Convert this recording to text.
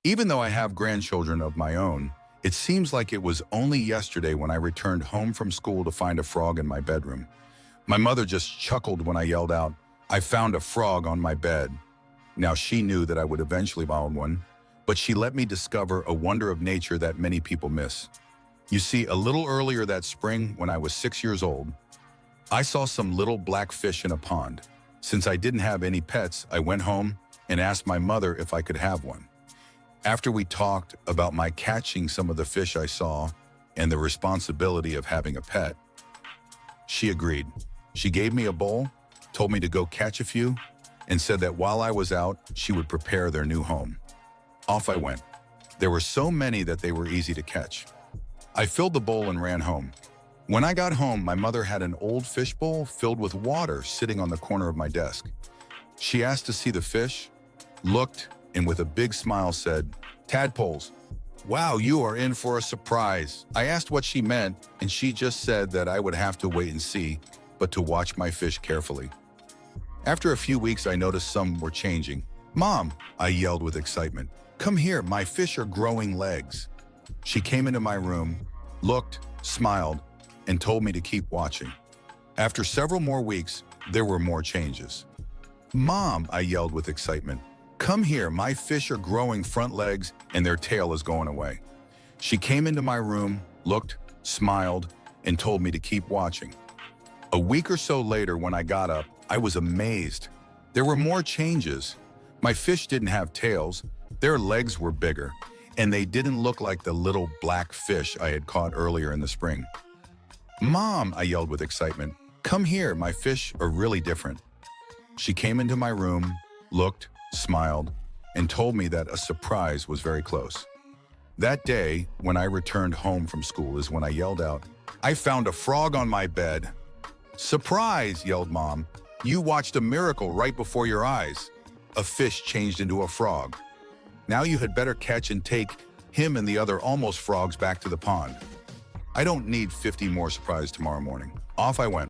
Even though I have grandchildren of my own, it seems like it was only yesterday when I returned home from school to find a frog in my bedroom. My mother just chuckled when I yelled out, "I found a frog on my bed." Now she knew that I would eventually find one, but she let me discover a wonder of nature that many people miss. You see, a little earlier that spring, when I was 6 years old, I saw some little black fish in a pond. Since I didn't have any pets, I went home and asked my mother if I could have one. After we talked about my catching some of the fish I saw and the responsibility of having a pet, she agreed. She gave me a bowl, told me to go catch a few, and said that while I was out, she would prepare their new home. Off I went. There were so many that they were easy to catch. I filled the bowl and ran home. When I got home, my mother had an old fish bowl filled with water sitting on the corner of my desk. She asked to see the fish, looked, and with a big smile said, "Tadpoles. Wow, you are in for a surprise." I asked what she meant, and she just said that I would have to wait and see, but to watch my fish carefully. After a few weeks, I noticed some were changing. "Mom," I yelled with excitement, "come here, my fish are growing legs." She came into my room, looked, smiled, and told me to keep watching. After several more weeks, there were more changes. "Mom," I yelled with excitement, "come here, my fish are growing front legs and their tail is going away." She came into my room, looked, smiled, and told me to keep watching. A week or so later, when I got up, I was amazed. There were more changes. My fish didn't have tails, their legs were bigger, and they didn't look like the little black fish I had caught earlier in the spring. "Mom," I yelled with excitement, "come here, my fish are really different." She came into my room, looked, smiled, and told me that a surprise was very close. That day, when I returned home from school, is when I yelled out, "I found a frog on my bed." "Surprise!" yelled Mom. "You watched a miracle right before your eyes. A fish changed into a frog. Now you had better catch and take him and the other almost frogs back to the pond. I don't need 50 more surprises tomorrow morning." Off I went.